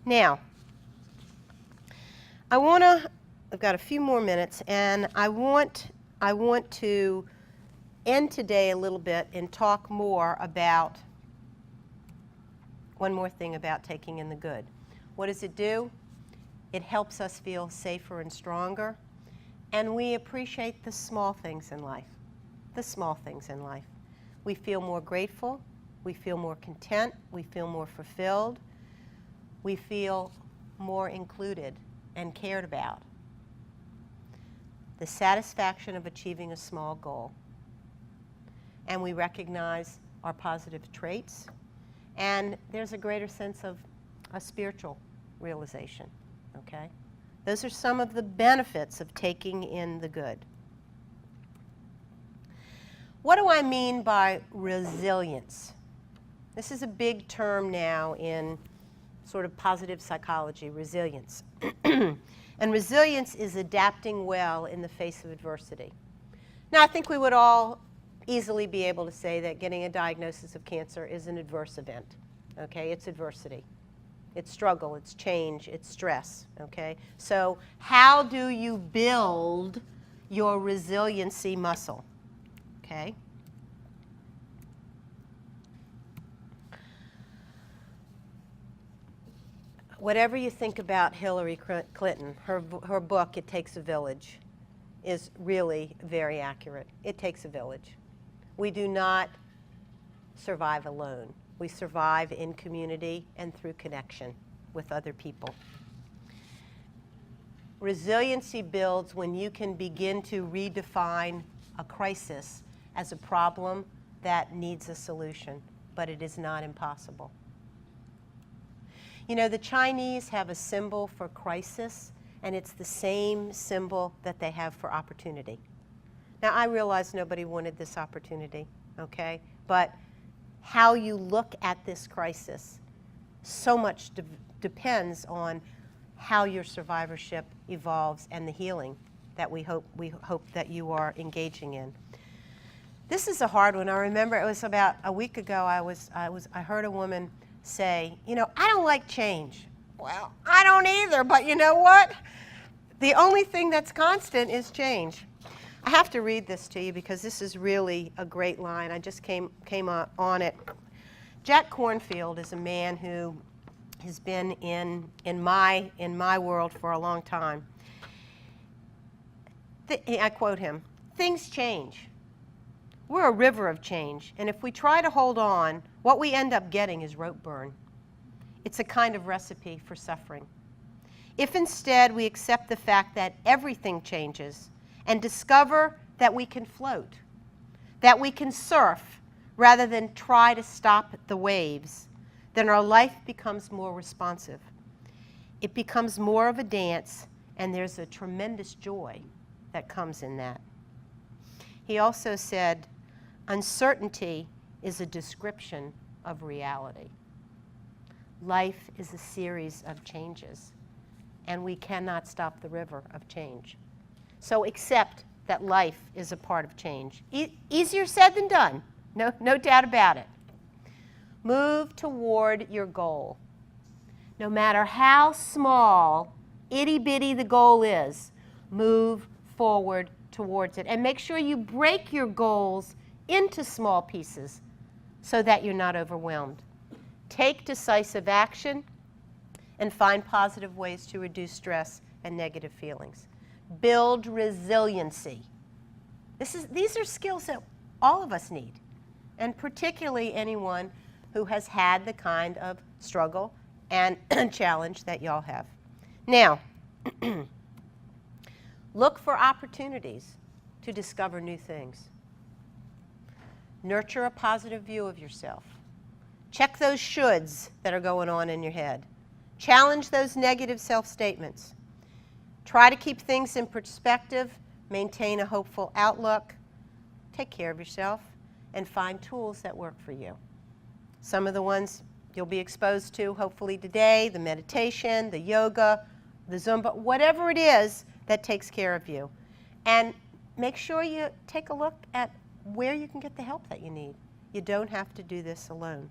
Now, I've got a few more minutes, and I want to end today a little bit and talk more about one more thing about taking in the good. What does it do? It helps us feel safer and stronger, and we appreciate the small things in life. The small things in life. We feel more grateful, we feel more content, we feel more fulfilled, we feel more included and cared about. The satisfaction of achieving a small goal. And we recognize our positive traits, and there's a greater sense of a spiritual realization, okay? Those are some of the benefits of taking in the good. What do I mean by resilience? This is a big term now in sort of positive psychology, resilience. And resilience is adapting well in the face of adversity. Now, I think we would all easily be able to say that getting a diagnosis of cancer is an adverse event, okay? It's adversity. It's struggle, it's change, it's stress, okay? So how do you build your resiliency muscle, okay? Whatever you think about Hillary Clinton, her book, It Takes a Village, is really very accurate. It takes a village. We do not survive alone. We survive in community and through connection with other people. Resiliency builds when you can begin to redefine a crisis as a problem that needs a solution, but it is not impossible. You know, the Chinese have a symbol for crisis, and it's the same symbol that they have for opportunity. Now, I realize nobody wanted this opportunity, okay? But how you look at this crisis so much depends on how your survivorship evolves and the healing that we hope that you are engaging in. This is a hard one. I remember it was about a week ago. I heard a woman say, you know, I don't like change. Well, I don't either, but you know what? The only thing that's constant is change. I have to read this to you because this is really a great line. I just came on it. Jack Kornfield is a man who has been in my world for a long time. I quote him, "Things change. We're a river of change, and if we try to hold on, what we end up getting is rope burn. It's a kind of recipe for suffering. If instead we accept the fact that everything changes and discover that we can float, that we can surf rather than try to stop the waves, then our life becomes more responsive. It becomes more of a dance, and there's a tremendous joy that comes in that." He also said, "Uncertainty is a description of reality. Life is a series of changes, and we cannot stop the river of change. So accept that life is a part of change." Easier said than done, no doubt about it. Move toward your goal. No matter how small, itty-bitty the goal is, move forward towards it. And make sure you break your goals into small pieces so that you're not overwhelmed. Take decisive action and find positive ways to reduce stress and negative feelings. Build resiliency. These are skills that all of us need, and particularly anyone who has had the kind of struggle and challenge that y'all have. Now, look for opportunities to discover new things. Nurture a positive view of yourself. Check those shoulds that are going on in your head. Challenge those negative self-statements. Try to keep things in perspective, maintain a hopeful outlook, take care of yourself, and find tools that work for you. Some of the ones you'll be exposed to hopefully today, the meditation, the yoga, the Zumba, whatever it is that takes care of you. And make sure you take a look at where you can get the help that you need. You don't have to do this alone.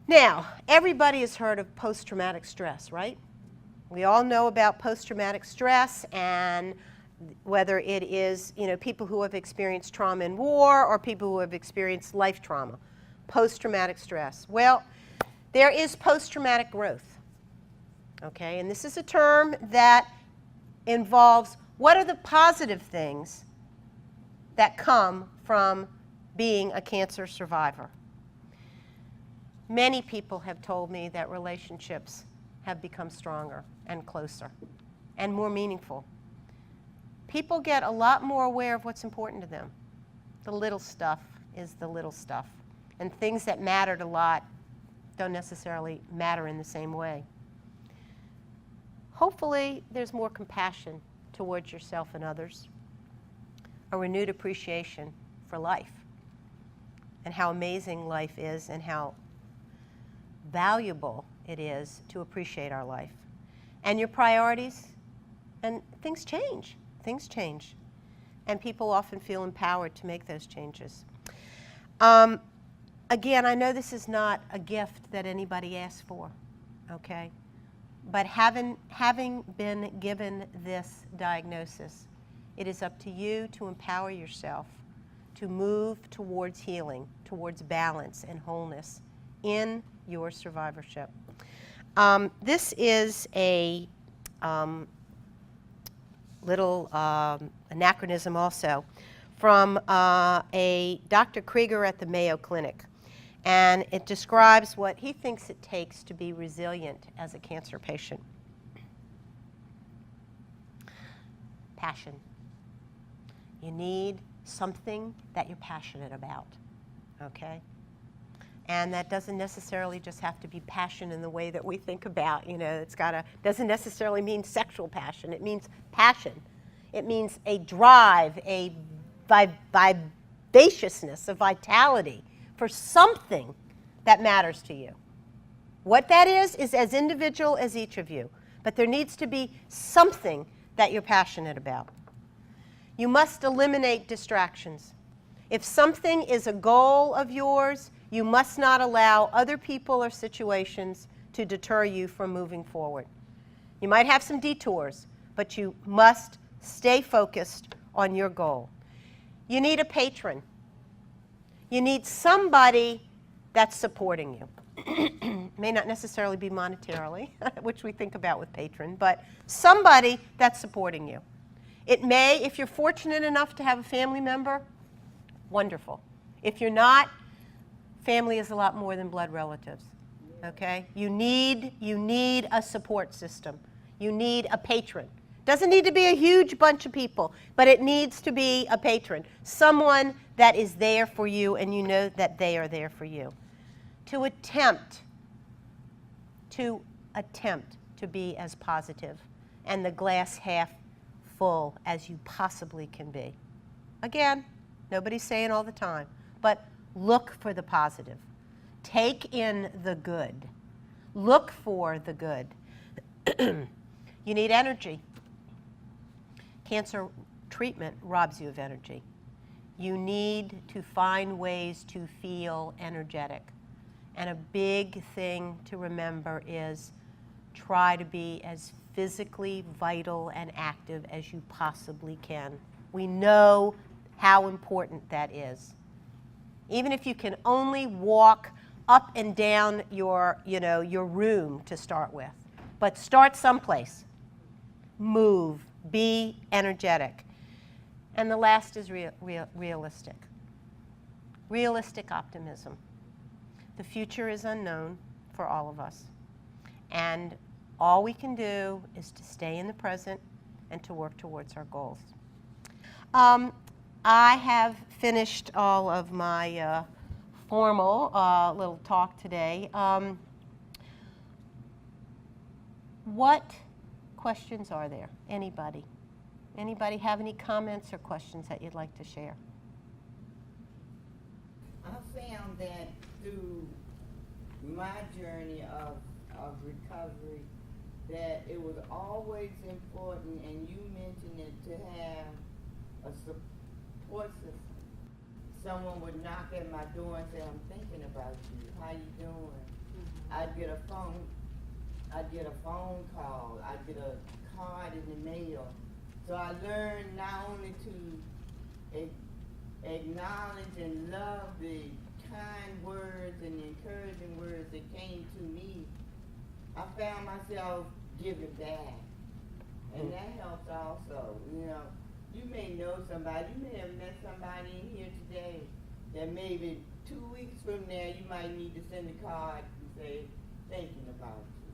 Now, everybody has heard of post-traumatic stress, right? We all know about post-traumatic stress, and whether it is, people who have experienced trauma in war or people who have experienced life trauma. Post-traumatic stress. Well, there is post-traumatic growth, okay? And this is a term that involves what are the positive things that come from being a cancer survivor. Many people have told me that relationships have become stronger and closer and more meaningful. People get a lot more aware of what's important to them. The little stuff is the little stuff. And things that mattered a lot don't necessarily matter in the same way. Hopefully, there's more compassion towards yourself and others, a renewed appreciation for life and how amazing life is and how valuable it is to appreciate our life. And your priorities, and things change. Things change. And people often feel empowered to make those changes. Again, I know this is not a gift that anybody asked for, okay? But having been given this diagnosis, it is up to you to empower yourself to move towards healing, towards balance and wholeness in your survivorship. This is a little anachronism also from a Dr. Krieger at the Mayo Clinic. And it describes what he thinks it takes to be resilient as a cancer patient. Passion. You need something that you're passionate about, okay? And that doesn't necessarily just have to be passion in the way that we think about, doesn't necessarily mean sexual passion. It means passion. It means a drive, a vivaciousness, a vitality for something that matters to you. What that is as individual as each of you. But there needs to be something that you're passionate about. You must eliminate distractions. If something is a goal of yours, you must not allow other people or situations to deter you from moving forward. You might have some detours, but you must stay focused on your goal. You need a patron. You need somebody that's supporting you. May not necessarily be monetarily, which we think about with patron, but somebody that's supporting you. It may, if you're fortunate enough to have a family member, wonderful. If you're not, family is a lot more than blood relatives, okay? You need a support system. You need a patron. Doesn't need to be a huge bunch of people, but it needs to be a patron. Someone that is there for you and you know that they are there for you. To attempt to be as positive and the glass half full as you possibly can be. Again, nobody's saying all the time, but look for the positive. Take in the good. Look for the good. You need energy. Cancer treatment robs you of energy. You need to find ways to feel energetic. And a big thing to remember is try to be as physically vital and active as you possibly can. We know how important that is. Even if you can only walk up and down your room to start with. But start someplace. Move. Be energetic. And the last is realistic. Realistic optimism. The future is unknown for all of us. And all we can do is to stay in the present and to work towards our goals. I have finished all of my formal little talk today. What questions are there? Anybody? Anybody have any comments or questions that you'd like to share? I found that through my journey of recovery that it was always important, and you mentioned it, to have a support system. Someone would knock at my door and say, "I'm thinking about you. How you doing?" I'd get a phone call, I'd get a card in the mail. So I learned not only to acknowledge and love the kind words and the encouraging words that came to me, I found myself giving back. And that helps also, you know. You may know somebody, you may have met somebody in here today that maybe 2 weeks from now you might need to send a card and say, thinking about you.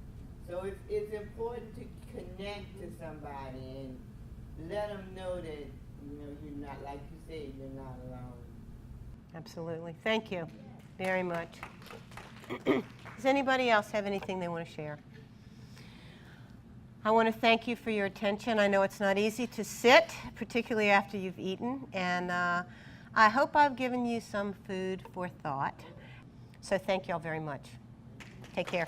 So it's important to connect to somebody and let them know that, you know, you're not, like you say, you're not alone. Absolutely. Thank you very much. Does anybody else have anything they want to share? I want to thank you for your attention. I know it's not easy to sit, particularly after you've eaten, and I hope I've given you some food for thought. So thank you all very much. Take care.